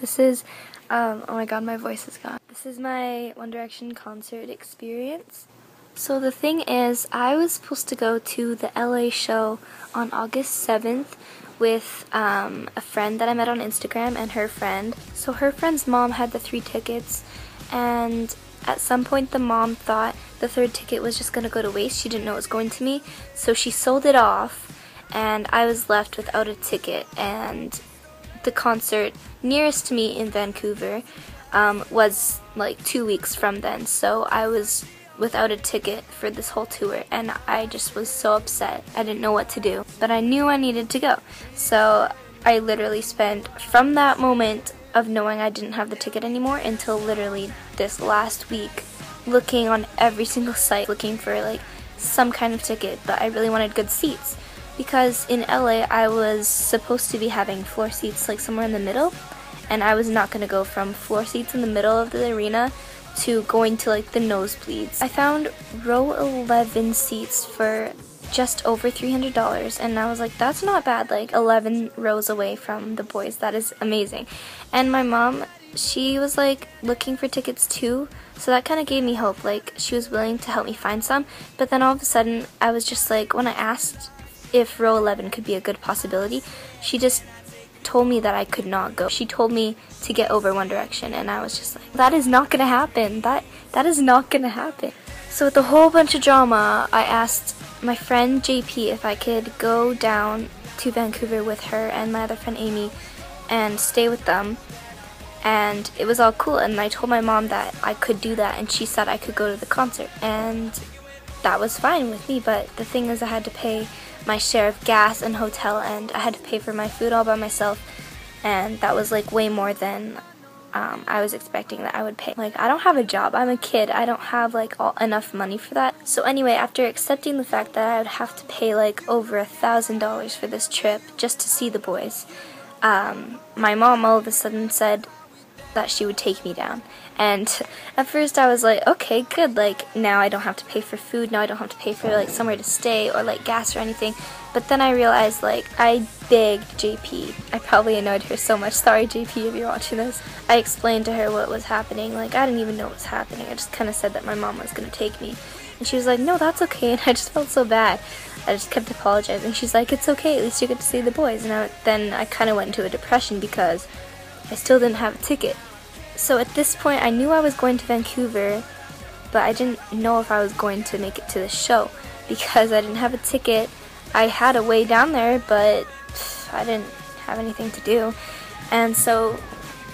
This is, oh my god, my voice is gone. This is my One Direction concert experience. So the thing is, I was supposed to go to the LA show on August 7th with a friend that I met on Instagram and her friend. So her friend's mom had the 3 tickets, and at some point the mom thought the 3rd ticket was just going to go to waste. She didn't know it was going to me, so she sold it off, and I was left without a ticket. And the concert nearest to me in Vancouver was like 2 weeks from then, so I was without a ticket for this whole tour, and I just was so upset. I didn't know what to do, but I knew I needed to go. So I literally spent, from that moment of knowing I didn't have the ticket anymore until literally this last week, looking on every single site, looking for like some kind of ticket, but I really wanted good seats. Because in LA, I was supposed to be having floor seats like somewhere in the middle, and I was not going to go from floor seats in the middle of the arena to going to like the nosebleeds. I found row 11 seats for just over $300, and I was like, that's not bad, like 11 rows away from the boys, that is amazing. And my mom, she was like looking for tickets too, so that kind of gave me hope, like she was willing to help me find some. But then all of a sudden, I was just like, when I asked if row 11 could be a good possibility, she just told me that I could not go. She told me to get over One Direction, and I was just like, that is not gonna happen. That is not gonna happen. So with a whole bunch of drama, I asked my friend JP if I could go down to Vancouver with her and my other friend Amy and stay with them, and it was all cool. And I told my mom that I could do that, and she said I could go to the concert, and that was fine with me. But the thing is, I had to pay my share of gas and hotel, and I had to pay for my food all by myself, and that was like way more than I was expecting that I would pay. Like, I don't have a job, I'm a kid, I don't have like enough money for that. So anyway, after accepting the fact that I would have to pay like over $1,000 for this trip just to see the boys, my mom all of a sudden said that she would take me down. And at first I was like, okay, good, like now I don't have to pay for food, now I don't have to pay for like somewhere to stay or like gas or anything. But then I realized, like, I begged JP. I probably annoyed her so much. Sorry JP if you're watching this. I explained to her what was happening. Like, I didn't even know what was happening. I just kind of said that my mom was going to take me. And she was like, no, that's okay. And I just felt so bad. I just kept apologizing. She's like, it's okay, at least you get to see the boys. And then I kind of went into a depression because I still didn't have a ticket. So at this point, I knew I was going to Vancouver, but I didn't know if I was going to make it to the show because I didn't have a ticket. I had a way down there, but I didn't have anything to do. And so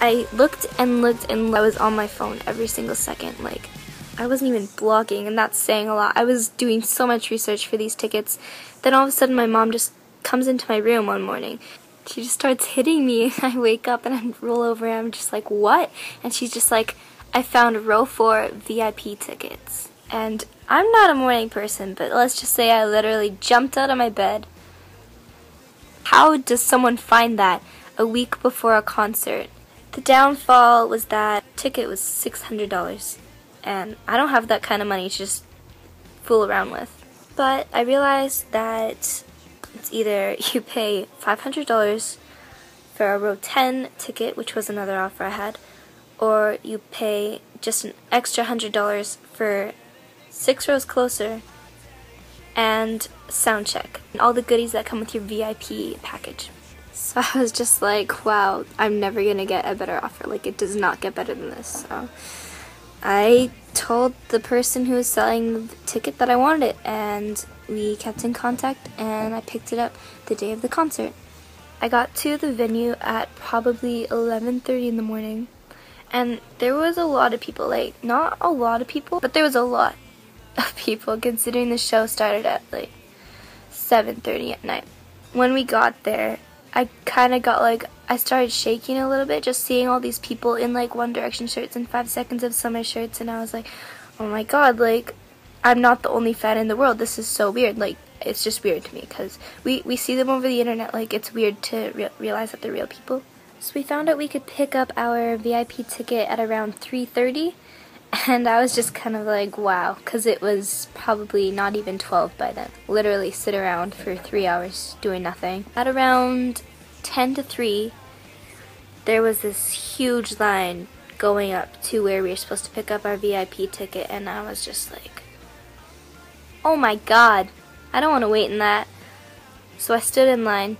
I looked and looked, and I was on my phone every single second. Like, I wasn't even blogging, and that's saying a lot. I was doing so much research for these tickets. Then all of a sudden, my mom just comes into my room one morning. She just starts hitting me. I wake up and I roll over, and I'm just like, what? And she's just like, I found row 4 VIP tickets. And I'm not a morning person, but let's just say I literally jumped out of my bed. How does someone find that a week before a concert? The downfall was that ticket was $600, and I don't have that kind of money to just fool around with. But I realized that it's either you pay $500 for a row 10 ticket, which was another offer I had, or you pay just an extra $100 for 6 rows closer and Soundcheck and all the goodies that come with your VIP package. So I was just like, wow, I'm never gonna get a better offer. Like, it does not get better than this. So I told the person who was selling the ticket that I wanted it, and we kept in contact, and I picked it up the day of the concert. I got to the venue at probably 11:30 in the morning, and there was a lot of people. Like, not a lot of people, but there was a lot of people considering the show started at like 7:30 at night. When we got there, I kind of got like, I started shaking a little bit just seeing all these people in like One Direction shirts and 5 Seconds of Summer shirts, and I was like, oh my god, like, I'm not the only fan in the world. This is so weird. Like, it's just weird to me because we see them over the internet. Like, it's weird to realize that they're real people. So we found out we could pick up our VIP ticket at around 3:30, and I was just kind of like, wow, because it was probably not even 12 by then. Literally sit around for 3 hours doing nothing. At around 10 to 3, there was this huge line going up to where we were supposed to pick up our VIP ticket, and I was just like, oh my god, I don't want to wait in that. So I stood in line,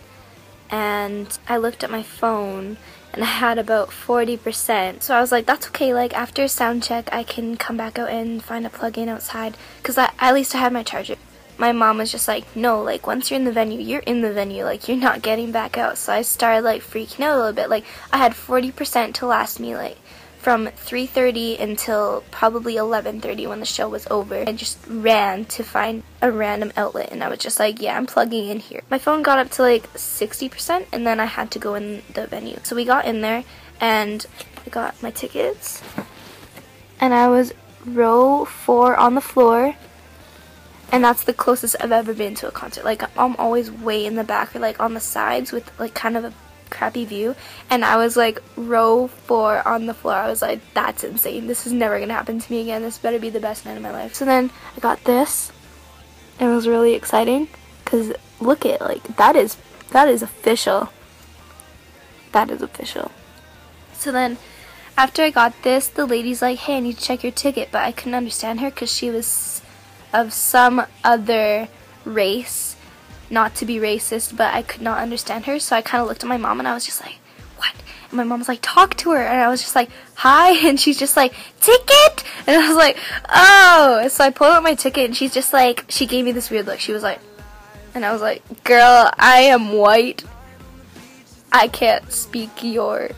and I looked at my phone, and I had about 40%. So I was like, that's okay, like after Soundcheck I can come back out and find a plug-in outside, because at least I had my charger. My mom was just like, no, like once you're in the venue, you're in the venue, like you're not getting back out. So I started like freaking out a little bit. Like I had 40% to last me like from 3:30 until probably 11:30 when the show was over. I just ran to find a random outlet, and I was just like, yeah, I'm plugging in here. My phone got up to like 60%, and then I had to go in the venue. So we got in there, and I got my tickets, and I was row 4 on the floor, and that's the closest I've ever been to a concert. Like I'm always way in the back or like on the sides with like kind of a crappy view, and I was like row 4 on the floor. I was like, that's insane, this is never gonna happen to me again, this better be the best night of my life. So then I got this, and it was really exciting because look at, like, that is official. That is official. So then after I got this, the lady's like, hey, I need to check your ticket, but I couldn't understand her because she was of some other race. Not to be racist, but I could not understand her, so I kind of looked at my mom and I was just like, what? And my mom was like, talk to her, and I was just like, hi, and she's just like, ticket? And I was like, oh. So I pulled out my ticket, and she's just like, she gave me this weird look. She was like, and I was like, girl, I am white, I can't speak your.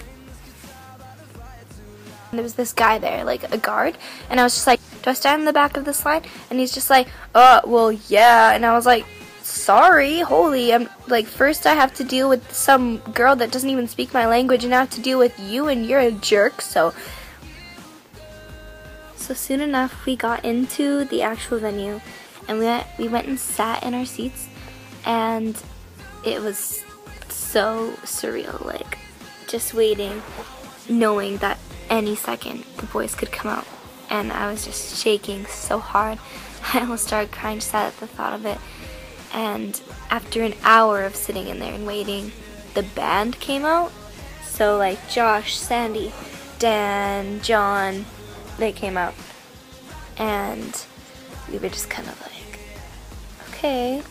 And there was this guy there, like a guard, and I was just like, do I stand in the back of this line? And he's just like, oh, well, yeah. And I was like, sorry, holy, I'm like, first I have to deal with some girl that doesn't even speak my language, and I have to deal with you, and you're a jerk. So soon enough we got into the actual venue, and we went and sat in our seats, and it was so surreal, like just waiting, knowing that any second the boys could come out, and I was just shaking so hard. I almost started crying just at the thought of it. And after an hour of sitting in there and waiting, the band came out. So like Josh, Sandy, Dan, John, they came out. And we were just kind of like, okay,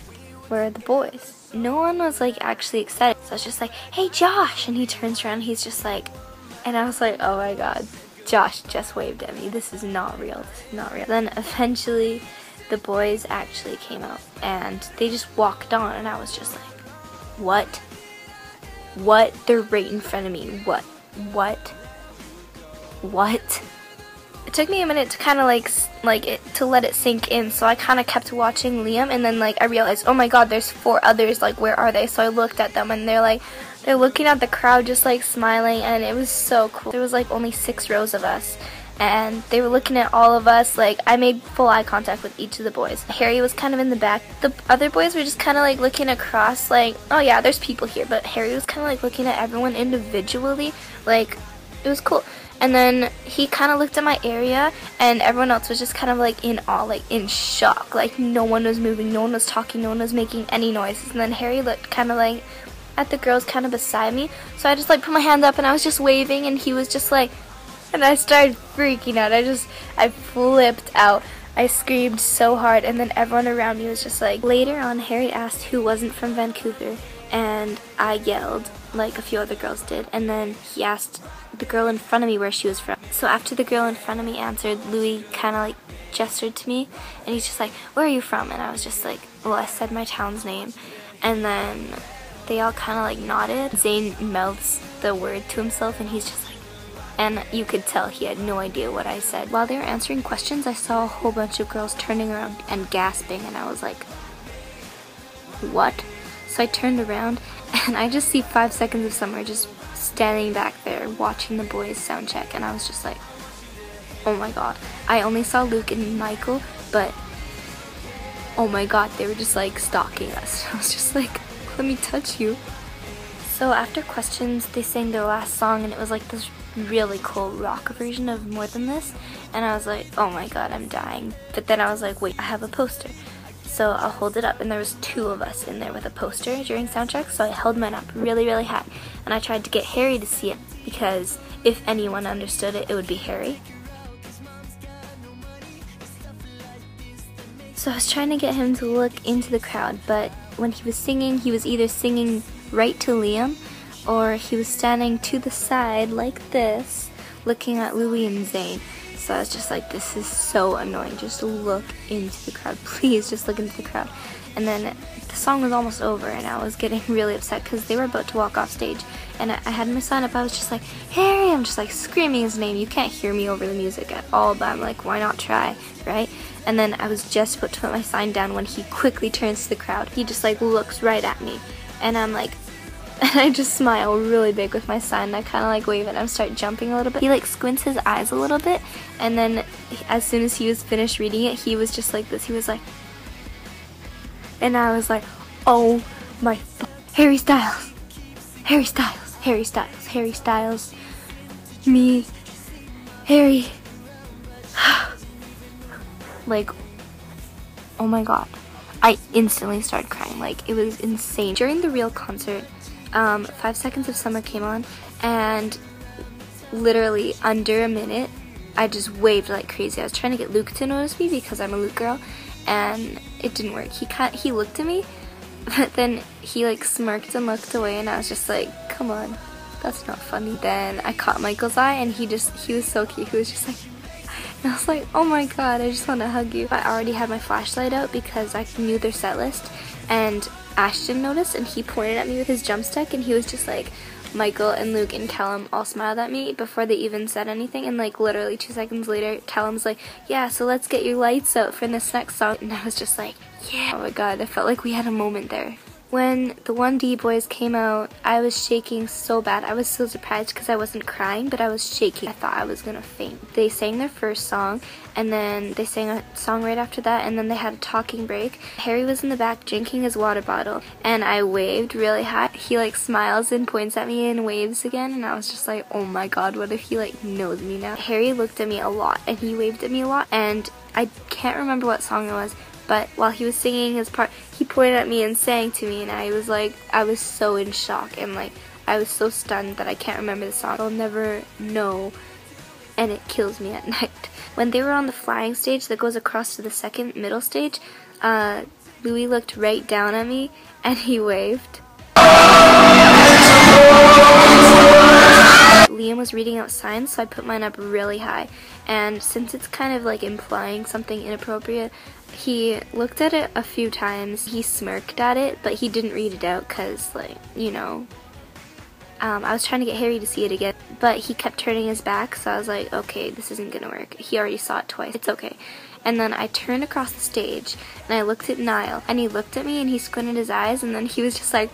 where are the boys? No one was like actually excited. So I was just like, hey Josh! And he turns around, he's just like, and I was like, oh my god, Josh just waved at me. This is not real, this is not real. Then eventually the boys actually came out, and they just walked on, and I was just like, what? What? They're right in front of me. What? It took me a minute to kind of to let it sink in, so I kind of kept watching Liam, and then like I realized, oh my god, there's 4 others, like where are they? So I looked at them, and they're looking at the crowd just like smiling, and it was so cool. There was like only 6 rows of us, and they were looking at all of us. Like I made full eye contact with each of the boys. Harry was kind of in the back. The other boys were just kind of like looking across, like, oh yeah, there's people here, but Harry was kind of like looking at everyone individually. Like it was cool. And then he kind of looked at my area, and everyone else was just kind of like in awe, like in shock. Like no one was moving, no one was talking, no one was making any noises. And then Harry looked kind of like at the girls kind of beside me, so I just like put my hand up and I was just waving, and he was just like, and I started freaking out. I flipped out. I screamed so hard, and then everyone around me was just like. Later on, Harry asked who wasn't from Vancouver, and I yelled like a few other girls did, and then he asked the girl in front of me where she was from. So after the girl in front of me answered, Louis kind of like gestured to me, and he's just like, where are you from? And I was just like, well, I said my town's name, and then they all kind of like nodded. Zane mouths the word to himself, and he's just like, and you could tell he had no idea what I said. While they were answering questions, I saw a whole bunch of girls turning around and gasping, and I was like, what? So I turned around, and I just see 5 seconds of Summer just standing back there watching the boys sound check, and I was just like, oh my god. I only saw Luke and Michael, but oh my god, they were just like stalking us. I was just like, let me touch you. So after questions, they sang their last song, and it was like this really cool rock version of More Than This, and I was like, oh my god, I'm dying. But then I was like, wait, I have a poster. So I'll hold it up, and there was 2 of us in there with a poster during Soundcheck, so I held mine up really, really high. And I tried to get Harry to see it, because if anyone understood it, it would be Harry. So I was trying to get him to look into the crowd, but when he was singing, he was either singing right to Liam, or he was standing to the side like this, looking at Louis and Zane. So I was just like, this is so annoying, just look into the crowd, please just look into the crowd. And then the song was almost over, and I was getting really upset because they were about to walk off stage, and I had my sign up. I was just like, Harry, I'm just like screaming his name. You can't hear me over the music at all, but I'm like, why not try, right? And then I was just about to put my sign down when he quickly turns to the crowd. He just like looks right at me, and I'm like, and I just smile really big with my sign, and I kind of like wave it, and I start jumping a little bit. He like squints his eyes a little bit, and then as soon as he was finished reading it, he was just like this. He was like, and I was like, oh my Harry Styles, Harry Styles, Harry Styles, Harry Styles, me, Harry. Like, oh my god. I instantly started crying. Like, it was insane. During the real concert, 5 Seconds of Summer came on, and literally under a minute, I just waved like crazy. I was trying to get Luke to notice me because I'm a Luke girl, and it didn't work. He looked at me, but then he like smirked and looked away, and I was just like, come on, that's not funny. Then I caught Michael's eye, and he was so cute. He was just like, and I was like, oh my god, I just want to hug you. I already had my flashlight out because I knew their set list, and Ashton noticed, and he pointed at me with his jump stick, and he was just like, Michael and Luke and Callum all smiled at me before they even said anything, and like literally 2 seconds later, Callum's like, yeah, so let's get your lights out for this next song, and I was just like, yeah. Oh my god, I felt like we had a moment there. When the 1D boys came out, I was shaking so bad. I was so surprised because I wasn't crying, but I was shaking. I thought I was gonna faint. They sang their first song, and then they sang a song right after that, and then they had a talking break. Harry was in the back drinking his water bottle, and I waved really high. He like smiles and points at me and waves again, and I was just like, oh my god, what if he like knows me now? Harry looked at me a lot, and he waved at me a lot, and I can't remember what song it was, but while he was singing his part, he pointed at me and sang to me, and I was like, I was so in shock, and like, I was so stunned that I can't remember the song. I'll never know, and it kills me at night. When they were on the flying stage that goes across to the second middle stage, Louis looked right down at me, and he waved. Liam was reading out signs, so I put mine up really high, and since it's kind of like implying something inappropriate, he looked at it a few times. He smirked at it, but he didn't read it out because, like, you know, I was trying to get Harry to see it again, but he kept turning his back, so I was like, okay, this isn't gonna work. He already saw it twice. It's okay. And then I turned across the stage, and I looked at Niall, and he looked at me, and he squinted his eyes, and then he was just like,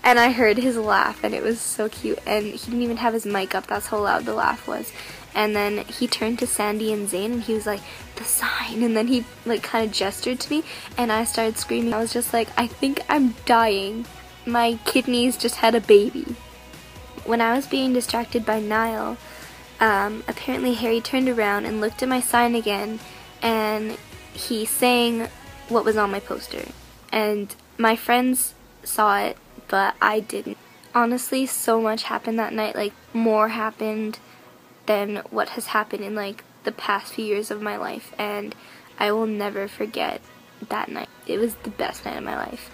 and I heard his laugh, and it was so cute, and he didn't even have his mic up. That's how loud the laugh was. And then he turned to Sandy and Zane, and he was like, the sign, and then he like kind of gestured to me, and I started screaming. I was just like, I think I'm dying. My kidneys just had a baby. When I was being distracted by Niall, apparently Harry turned around and looked at my sign again, and he sang what was on my poster. And my friends saw it, but I didn't. Honestly, so much happened that night. Like, more happened than what has happened in like the past few years of my life, and I will never forget that night. It was the best night of my life.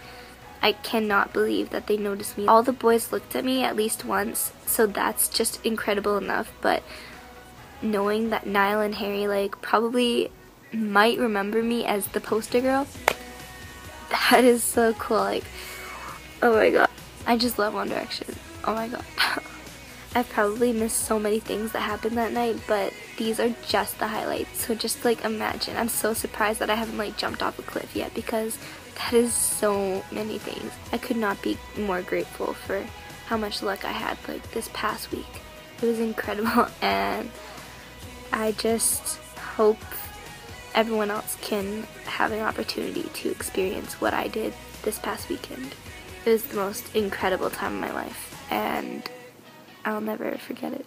I cannot believe that they noticed me. All the boys looked at me at least once, so that's just incredible enough, but knowing that Niall and Harry like probably might remember me as the poster girl, that is so cool. Like, oh my god, I just love One Direction. Oh my god. I've probably missed so many things that happened that night, but these are just the highlights. So just like imagine. I'm so surprised that I haven't like jumped off a cliff yet, because that is so many things. I could not be more grateful for how much luck I had like this past week. It was incredible, and I just hope everyone else can have an opportunity to experience what I did this past weekend. It was the most incredible time of my life, and I'll never forget it.